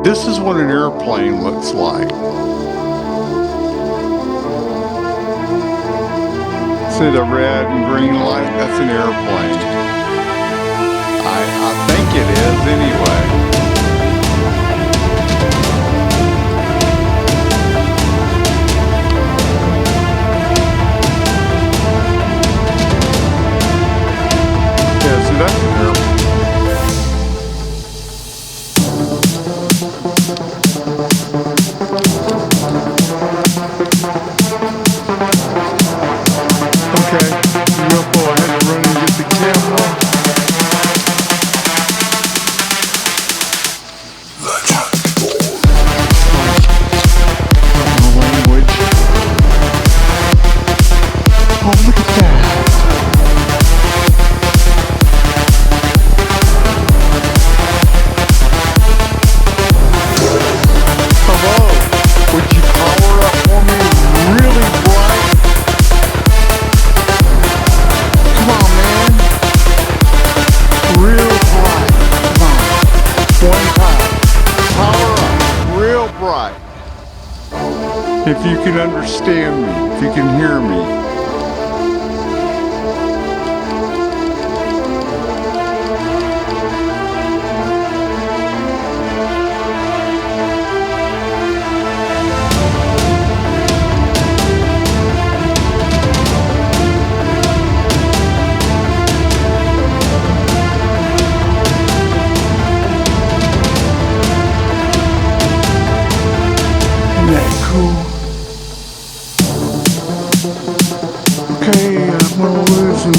This is what an airplane looks like. See the red and green light? That's an airplane. I think it is anyway. Yeah, see that's an airplane. Okay, UFO, I had to run and get the camera. Language. Oh, look at that. Hello, would you power up for me really bright? Come on, man. Real bright. Come on. One time. Power up. Real bright. If you can understand me, if you can hear me. Isn't that cool? Okay, I'm gonna lose him.